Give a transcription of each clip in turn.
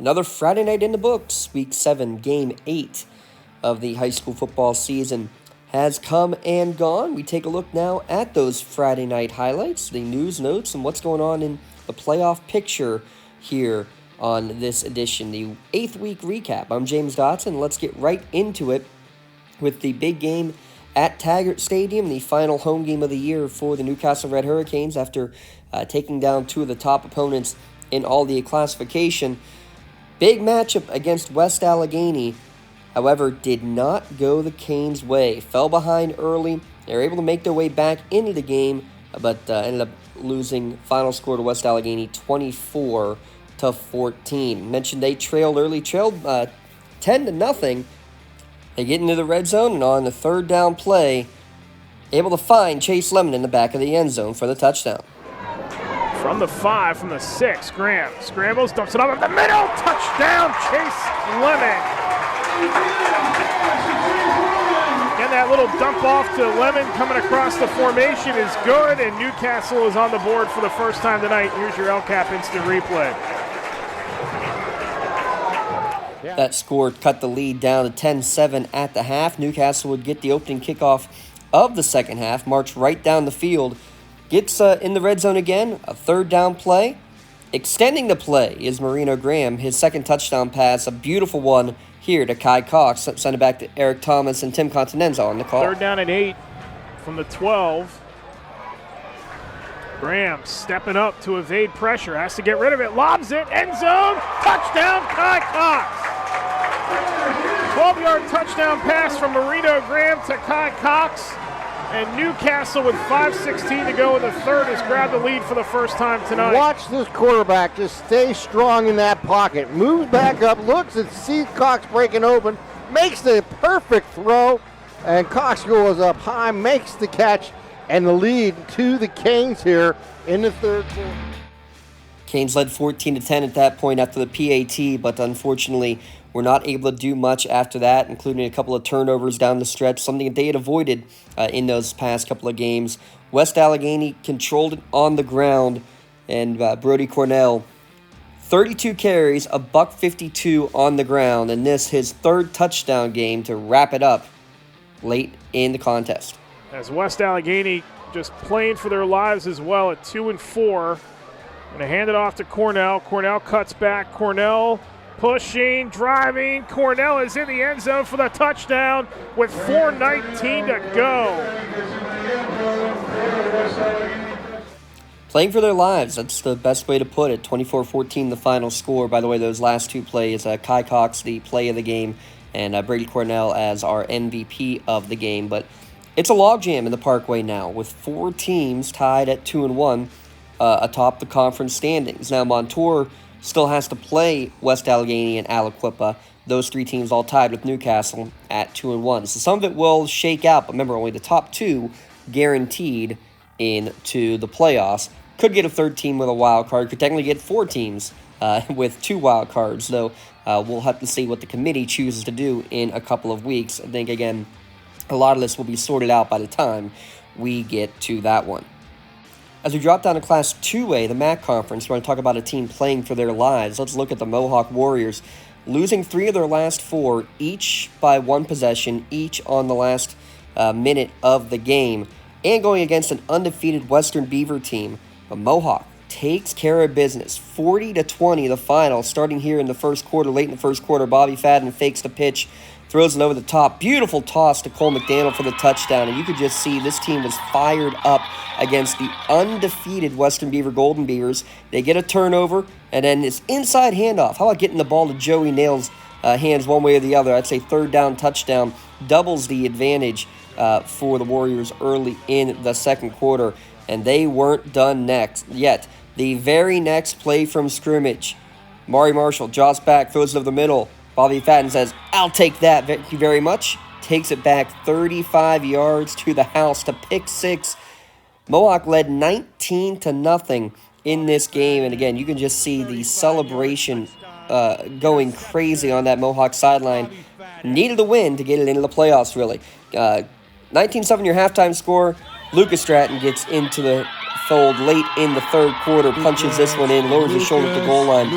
Another Friday night in the books. Week 7, Game 8 of the high school football season has come and gone. We take a look now at those Friday night highlights, the news notes, and what's going on in the playoff picture here on this edition, the 8th week recap. I'm James Dotson. Let's get right into it with the big game at Taggart Stadium, the final home game of the year for the Newcastle Red Hurricanes after taking down two of the top opponents in all the classification. Big matchup against West Allegheny, however, did not go the Canes' way. Fell behind early. They were able to make their way back into the game, but ended up losing final score to West Allegheny 24-14. Mentioned they trailed 10-0. They get into the red zone, and on the third down play, able to find Chase Lemon in the back of the end zone for the touchdown. From the 5, from the 6, Graham scrambles, dumps it up the middle, touchdown, Chase Lemon. Again, that little dump off to Lemon coming across the formation is good, and Newcastle is on the board for the first time tonight. Here's your LCAP instant replay. That score cut the lead down to 10-7 at the half. Newcastle would get the opening kickoff of the second half, march right down the field. Gets in the red zone again, a third down play. Extending the play is Marino Graham, his second touchdown pass, a beautiful one here to Kai Cox. Send it back to Eric Thomas and Tim Continenza on the call. Third down and 8 from the 12. Graham stepping up to evade pressure, has to get rid of it, lobs it, end zone, touchdown Kai Cox. 12-yard touchdown pass from Marino Graham to Kai Cox. And Newcastle, with 5:16 to go in the third, has grabbed the lead for the first time tonight. Watch this quarterback just stay strong in that pocket. Moves back up, looks and sees Cox breaking open, makes the perfect throw, and Cox goes up high, makes the catch, and the lead to the Canes here in the third quarter. Canes led 14-10 at that point after the PAT, but unfortunately were not able to do much after that, including a couple of turnovers down the stretch, something that they had avoided in those past couple of games. West Allegheny controlled it on the ground, and Brody Cornell, 32 carries, a $152 on the ground, and this his third touchdown game to wrap it up late in the contest. As West Allegheny just playing for their lives as well at 2-4. Going to hand it off to Cornell. Cornell cuts back. Cornell pushing, driving. Cornell is in the end zone for the touchdown with 4:19 to go. Playing for their lives, that's the best way to put it. 24-14 the final score. By the way, those last two plays, Kai Cox, the play of the game, and Brady Cornell as our MVP of the game. But it's a logjam in the Parkway now, with 4 teams tied at 2-1 atop the conference standings. Now, Montour still has to play West Allegheny and Aliquippa. Those 3 teams all tied with Newcastle at 2-1. So some of it will shake out, but remember, only the top 2 guaranteed into the playoffs. Could get a third team with a wild card. Could technically get 4 teams with 2 wild cards, though we'll have to see what the committee chooses to do in a couple of weeks. I think, again, a lot of this will be sorted out by the time we get to that one. As we drop down to Class 2A, the MAC Conference, we're going to talk about a team playing for their lives. Let's look at the Mohawk Warriors, losing 3 of their last 4, each by 1 possession, each on the last minute of the game, and going against an undefeated Western Beaver team. But Mohawk takes care of business, 40-20 the final, starting here in the first quarter. Late in the first quarter, Bobby Fadden fakes the pitch, throws it over the top. Beautiful toss to Cole McDaniel for the touchdown. And you could just see this team was fired up against the undefeated Western Beaver Golden Beavers. They get a turnover, and then this inside handoff. How about getting the ball to Joey Nail's hands one way or the other? I'd say third down touchdown doubles the advantage for the Warriors early in the second quarter. And they weren't done yet. The very next play from scrimmage, Mari Marshall jots back, throws it over the middle. Bobby Fadden says, "I'll take that, thank you very much." Takes it back 35 yards to the house to pick 6. Mohawk led 19-0 in this game. And again, you can just see the celebration going crazy on that Mohawk sideline. Needed a win to get it into the playoffs, really. 19-7 your halftime score. Lucas Stratton gets into the fold late in the third quarter, punches this one in, lowers his shoulder at the goal line,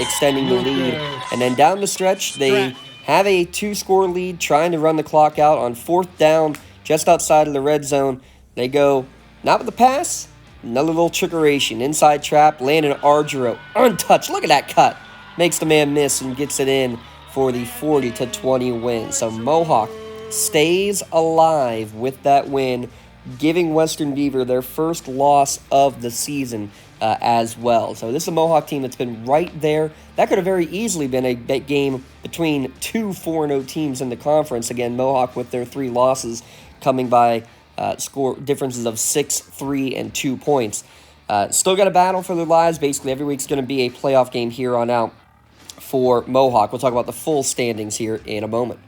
extending the lead. And then down the stretch, they have a 2-score lead, trying to run the clock out on 4th down, just outside of the red zone. They go, not with the pass, another little trickeration, inside trap, Landon Argero, untouched, look at that cut. Makes the man miss and gets it in for the 40-20 win. So Mohawk stays alive with that win, giving Western Beaver their first loss of the season as well. So this is a Mohawk team that's been right there. That could have very easily been a game between two 4-0 teams in the conference. Again, Mohawk with their 3 losses coming by score differences of 6, 3, and 2 points. Still got a battle for their lives. Basically, every week's going to be a playoff game here on out for Mohawk. We'll talk about the full standings here in a moment.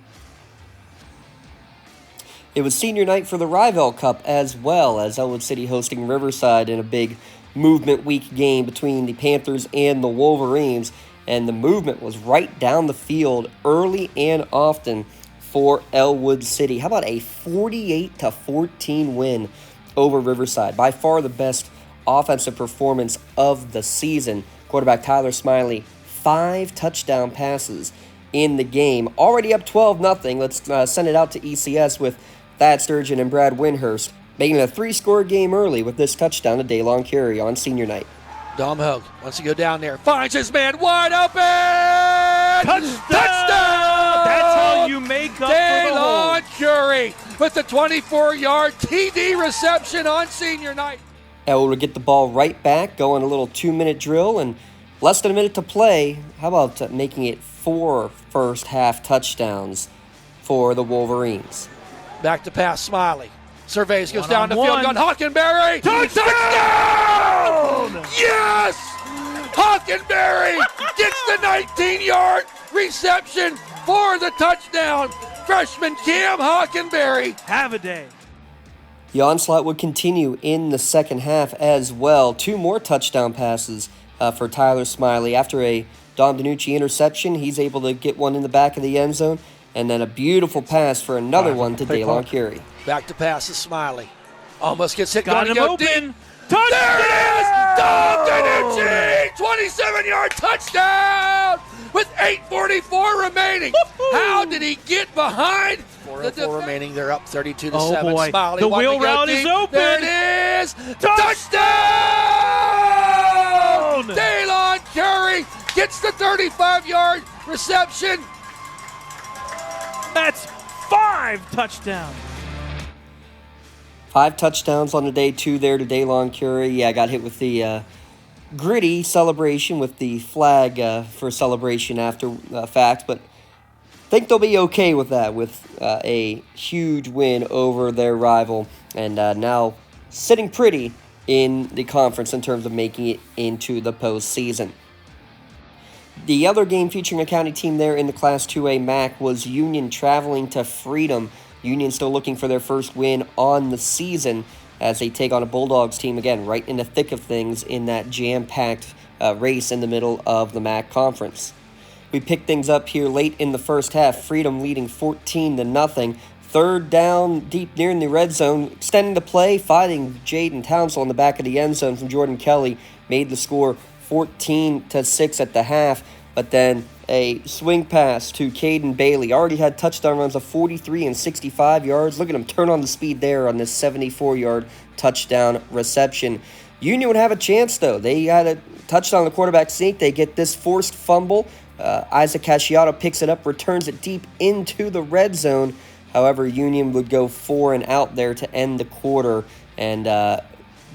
It was senior night for the Rivell Cup as well, as Elwood City hosting Riverside in a big movement week game between the Panthers and the Wolverines. And the movement was right down the field early and often for Elwood City. How about a 48-14 win over Riverside? By far the best offensive performance of the season. Quarterback Tyler Smiley, 5 touchdown passes in the game. Already up 12-0. Let's send it out to ECS with Thad Sturgeon and Brad Winhurst, making it a 3-score game early with this touchdown to Daylon Carey on senior night. Dom Hogue wants to go down there, finds his man wide open! Touchdown! That's how you make up Daylon Carey with the 24-yard TD reception on senior night. Elwood will get the ball right back, going a little 2-minute drill, and less than a minute to play. How about making it 4 first-half touchdowns for the Wolverines? Back to pass, Smiley. Surveys, goes One down the on field, one. gun Hockenberry. Touchdown! Yes! Hockenberry gets the 19-yard reception for the touchdown. Freshman Cam Hockenberry. Have a day. The onslaught would continue in the second half as well. 2 more touchdown passes for Tyler Smiley. After a Dom DiNucci interception, he's able to get one in the back of the end zone. And then a beautiful pass for another one to Daylon Carey. Back to pass to Smiley. Almost gets hit. Got Gonna him go open. deep. Touchdown! There it is! Dom DiNucci! 27-yard touchdown with 8:44 remaining. How did he get behind? 4:04 remaining. They're up 32-7. Oh boy. Smiley The wanting wheel to go route deep. is open. There it is. Touchdown! Daylon Carey gets the 35-yard reception. That's 5 touchdowns. 5 touchdowns on the day, 2 there to Daylon Carey. Yeah, got hit with the gritty celebration with the flag for celebration after fact, but think they'll be okay with that, with a huge win over their rival, and now sitting pretty in the conference in terms of making it into the postseason. The other game featuring a county team there in the Class 2A MAC was Union traveling to Freedom. Union still looking for their first win on the season as they take on a Bulldogs team, again, right in the thick of things in that jam-packed race in the middle of the MAC conference. We pick things up here late in the first half. Freedom leading 14-0. 3rd down, deep near in the red zone, extending the play, fighting Jaden Townsend on the back of the end zone from Jordan Kelly, made the score 14-6 at the half, but then a swing pass to Caden Bailey. Already had touchdown runs of 43 and 65 yards. Look at him turn on the speed there on this 74-yard touchdown reception. Union would have a chance, though. They had a touchdown on the quarterback sneak. They get this forced fumble. Isaac Casciato picks it up, returns it deep into the red zone. However, Union would go 4 and out there to end the quarter, and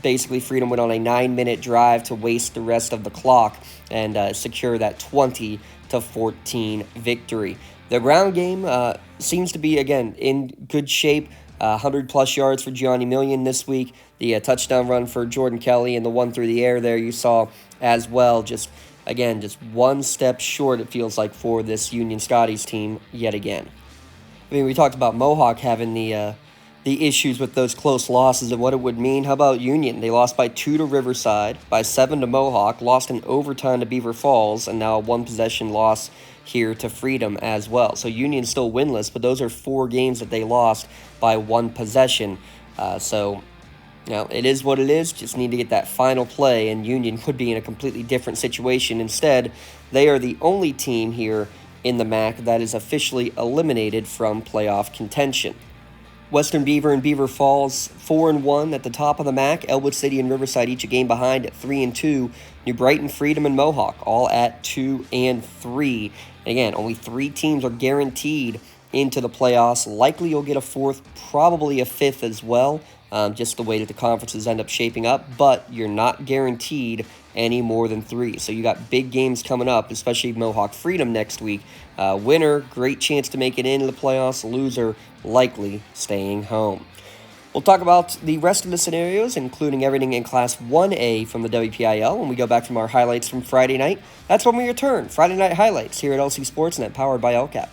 basically Freedom went on a 9-minute drive to waste the rest of the clock and secure that 20-14 victory. The ground game seems to be, again, in good shape. 100-plus yards for Gianni Million this week. The touchdown run for Jordan Kelly and the one through the air there you saw as well. Just one step short, it feels like, for this Union Scotties team yet again. I mean, we talked about Mohawk having the issues with those close losses and what it would mean. How about Union? They lost by 2 to Riverside, by 7 to Mohawk, lost in overtime to Beaver Falls, and now a 1-possession loss here to Freedom as well. So Union's still winless, but those are 4 games that they lost by 1 possession. So Now, it is what it is, just need to get that final play, and Union could be in a completely different situation. Instead, they are the only team here in the MAC that is officially eliminated from playoff contention. Western Beaver and Beaver Falls 4-1 at the top of the MAC. Elwood City and Riverside each a game behind at 3-2. New Brighton, Freedom, and Mohawk all at 2-3. And again, only 3 teams are guaranteed into the playoffs. Likely you'll get a 4th, probably a 5th as well, just the way that the conferences end up shaping up. But you're not guaranteed any more than 3. So you got big games coming up, especially Mohawk Freedom next week. Winner, great chance to make it into the playoffs. Loser, likely staying home. We'll talk about the rest of the scenarios, including everything in Class 1A from the WPIL when we go back from our highlights from Friday night. That's when we return. Friday Night Highlights here at LC Sportsnet, powered by LCAP.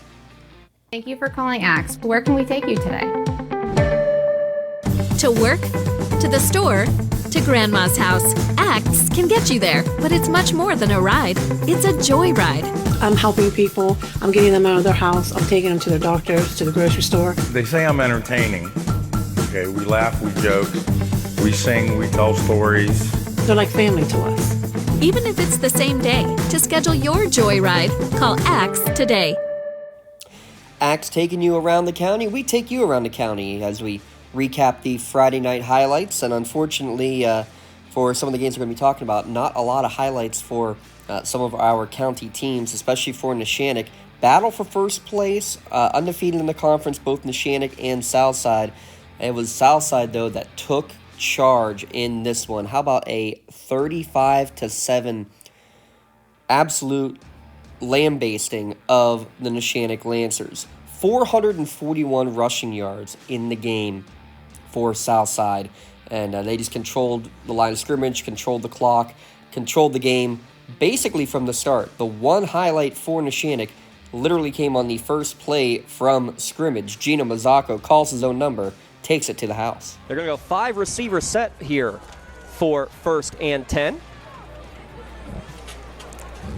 Thank you for calling Axe. Where can we take you today? To work, to the store, to Grandma's house. Axe can get you there, but it's much more than a ride. It's a joyride. I'm helping people. I'm getting them out of their house. I'm taking them to their doctors, to the grocery store. They say I'm entertaining. Okay, we laugh, we joke, we sing, we tell stories. They're like family to us. Even if it's the same day, to schedule your joyride, call Axe today. Axe taking you around the county. We take you around the county as we recap the Friday night highlights. And unfortunately, for some of the games we're going to be talking about, not a lot of highlights for some of our county teams, especially for Neshannock. Battle for first place, undefeated in the conference, both Neshannock and Southside. It was Southside, though, that took charge in this one. How about a 35-7 absolute lambasting of the Neshannock Lancers? 441 rushing yards in the game for Southside. And they just controlled the line of scrimmage, controlled the clock, controlled the game basically from the start. The one highlight for Neshannock literally came on the first play from scrimmage. Gino Mazzocco calls his own number, takes it to the house. They're going to go 5 receiver set here for 1st and 10.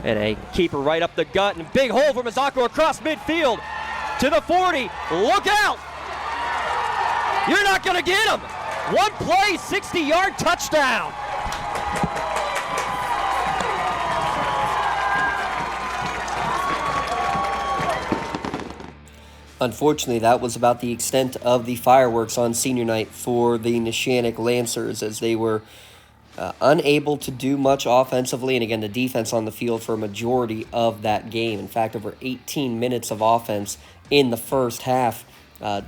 And a keeper right up the gut, and big hole for Mazzocco across midfield to the 40. Look out! You're not going to get him! One play, 60-yard touchdown! Unfortunately, that was about the extent of the fireworks on senior night for the Neshannock Lancers, as they were unable to do much offensively, and again, the defense on the field for a majority of that game. In fact, over 18 minutes of offense in the first half,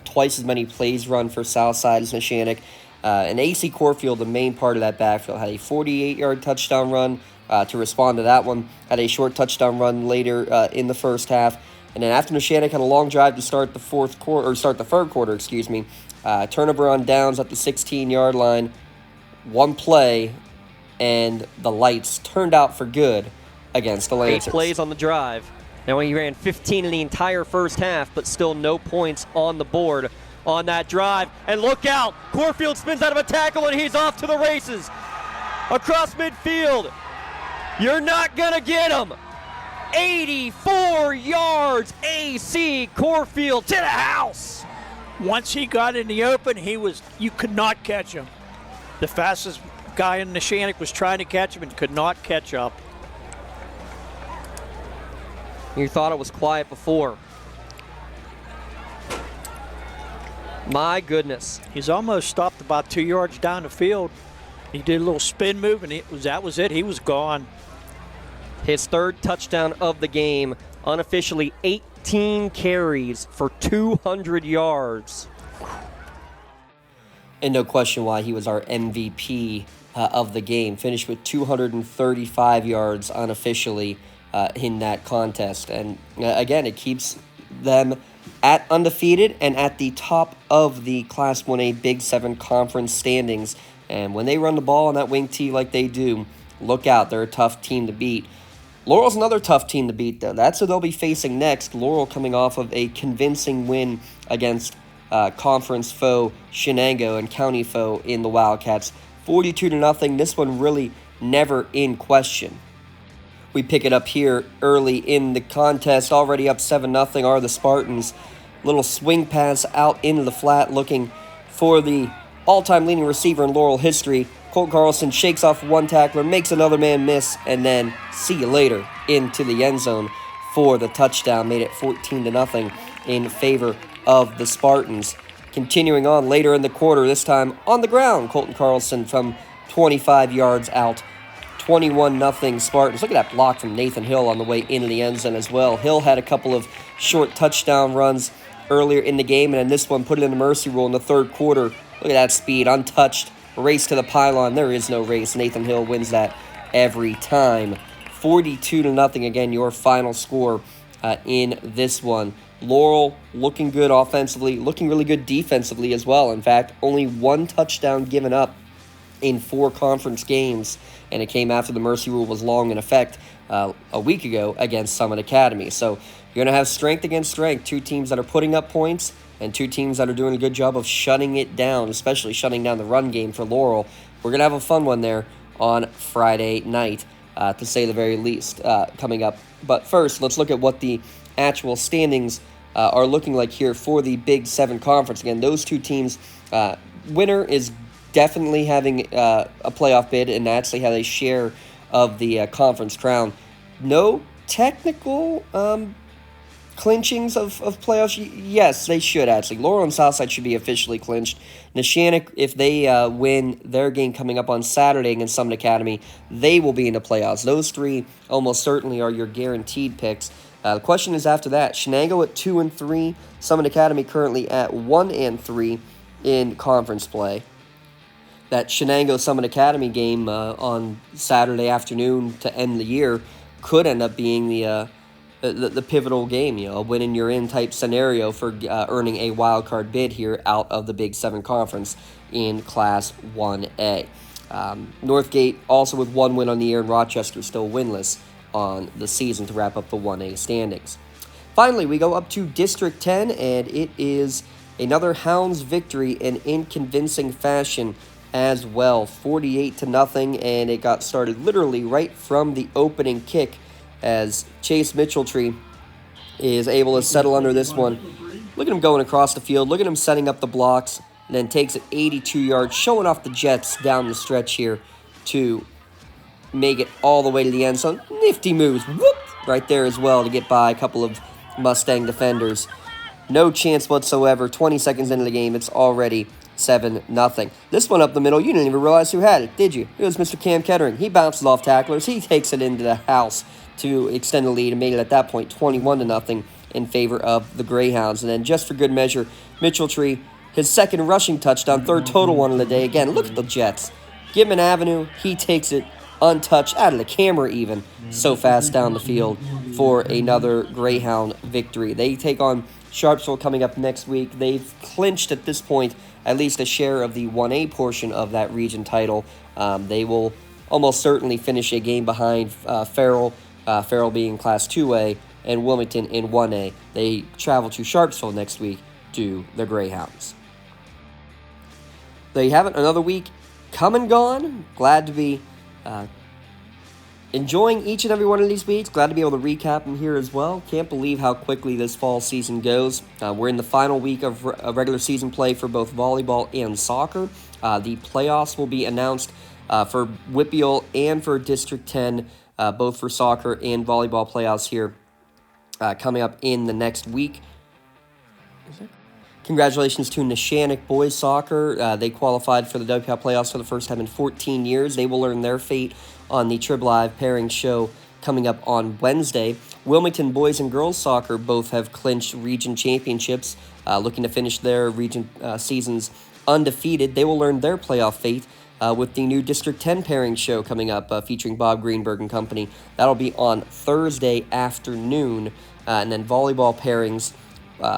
twice as many plays run for Southside as Neshannock. And AC Corfield, the main part of that backfield, had a 48-yard touchdown run to respond to that one, had a short touchdown run later in the first half. And then after Neshannock had a long drive to start the third quarter, turnover on downs at the 16-yard line, one play, and the lights turned out for good against the Lancers. 8 plays on the drive. Now he ran 15 in the entire first half, but still no points on the board on that drive. And look out! Corfield spins out of a tackle, and he's off to the races. Across midfield. You're not going to get him. 84 yards, AC Corfield to the house. Once he got in the open, you could not catch him. The fastest guy in Neshannock was trying to catch him and could not catch up. You thought it was quiet before. My goodness. He's almost stopped about 2 yards down the field. He did a little spin move, and that was it. He was gone. His 3rd touchdown of the game, unofficially 18 carries for 200 yards. And no question why he was our MVP of the game. Finished with 235 yards unofficially in that contest. And again, it keeps them at undefeated and at the top of the Class 1A Big 7 conference standings. And when they run the ball on that wing tee like they do, look out. They're a tough team to beat. Laurel's another tough team to beat, though. That's who they'll be facing next. Laurel coming off of a convincing win against conference foe Shenango and county foe in the Wildcats. 42-0. This one really never in question. We pick it up here early in the contest. Already up 7-0 are the Spartans. Little swing pass out into the flat looking for the all-time leading receiver in Laurel history. Colton Carlson shakes off one tackler, makes another man miss, and then see you later into the end zone for the touchdown. Made it 14-0 in favor of the Spartans. Continuing on later in the quarter, this time on the ground, Colton Carlson from 25 yards out. 21-0 Spartans. Look at that block from Nathan Hill on the way into the end zone as well. Hill had a couple of short touchdown runs earlier in the game, and then this one put it in the mercy rule in the third quarter. Look at that speed, untouched, race to the pylon. There is no race. Nathan Hill wins that every time. 42-0 again, your final score in this one. Laurel looking good offensively, looking really good defensively as well. In fact, only one touchdown given up in 4 conference games, and it came after the mercy rule was long in effect a week ago against Summit Academy. So you're going to have strength against strength, 2 teams that are putting up points and 2 teams that are doing a good job of shutting it down, especially shutting down the run game for Laurel. We're going to have a fun one there on Friday night, to say the very least, coming up. But first, let's look at what the actual standings are looking like here for the Big 7 Conference. Again, those 2 teams, winner is definitely having a playoff bid and actually have a share of the conference crown. No technical clinchings of playoffs. Yes, they should actually. Laurel and Southside should be officially clinched. Neshannock, if they win their game coming up on Saturday against Summit Academy, they will be in the playoffs. Those 3 almost certainly are your guaranteed picks. The question is after that, Shenango at 2-3, Summit Academy currently at 1-3 in conference play. That Shenango Summit Academy game on Saturday afternoon to end the year could end up being the pivotal game, a win and you're in type scenario for earning a wild card bid here out of the Big 7 Conference in Class 1A. Northgate also with 1 win on the year, and Rochester still winless on the season to wrap up the 1A standings. Finally, we go up to District 10, and it is another Hounds victory in convincing fashion as well, 48-0, and it got started literally right from the opening kick as Chase Mitchelltree is able to settle under this one. Look at him going across the field. Look at him setting up the blocks, and then takes it 82 yards, showing off the Jets down the stretch here to make it all the way to the end zone. Nifty moves, whoop, right there as well to get by a couple of Mustang defenders. No chance whatsoever. 20 seconds into the game, it's already 7-0. This one up the middle, you didn't even realize who had it, did you? It was Mr. Cam Kettering. He bounces off tacklers. He takes it into the house to extend the lead and made it at that point 21-0 in favor of the Greyhounds. And then just for good measure, Mitchelltree, his second rushing touchdown, 3rd total one of the day. Again, look at the Jets. Give him an avenue. He takes it untouched, out of the camera even, so fast down the field for another Greyhound victory. They take on Sharpsville coming up next week. They've clinched at this point at least a share of the 1A portion of that region title. They will almost certainly finish a game behind Farrell, Farrell being Class 2A, and Wilmington in 1A. They travel to Sharpsville next week to the Greyhounds. There you have it, another week come and gone. Glad to be enjoying each and every one of these weeks. Glad to be able to recap them here as well. Can't believe how quickly this fall season goes. We're in the final week of regular season play for both volleyball and soccer. The playoffs will be announced for Whitfield and for District 10, both for soccer and volleyball playoffs here coming up in the next week. Congratulations to Neshannock boys soccer. They qualified for the WPI playoffs for the first time in 14 years. They will learn their fate on the Trib Live pairing show coming up on Wednesday. Wilmington boys and girls soccer both have clinched region championships, looking to finish their region seasons undefeated. They will learn their playoff fate with the new District 10 pairing show coming up featuring Bob Greenberg and company. That'll be on Thursday afternoon. And then volleyball pairings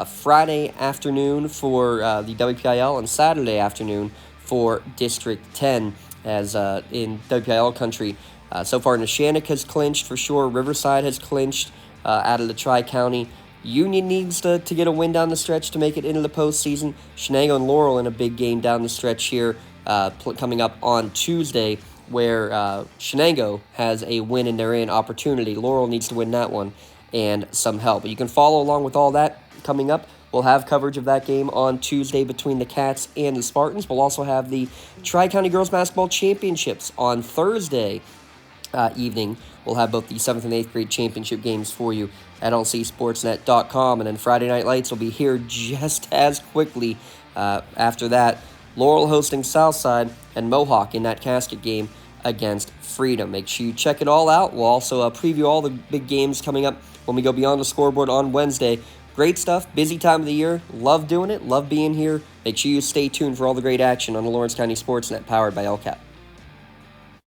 Friday afternoon for the WPIL and Saturday afternoon for District 10 as in WPIL country. So far, Neshannock has clinched for sure. Riverside has clinched out of the Tri-County. Union needs to get a win down the stretch to make it into the postseason. Shenango and Laurel in a big game down the stretch here coming up on Tuesday where Shenango has a win in their in opportunity. Laurel needs to win that one and some help. But you can follow along with all that coming up. We'll have coverage of that game on Tuesday between the Cats and the Spartans. We'll also have the Tri-County Girls Basketball Championships on Thursday evening. We'll have both the 7th and 8th grade championship games for you at lcsportsnet.com. And then Friday Night Lights will be here just as quickly. After that, Laurel hosting Southside and Mohawk in that casket game against Freedom. Make sure you check it all out. We'll also preview all the big games coming up when we go beyond the scoreboard on Wednesday. Great stuff. Busy time of the year. Love doing it. Love being here. Make sure you stay tuned for all the great action on the Lawrence County Sportsnet powered by LCAP.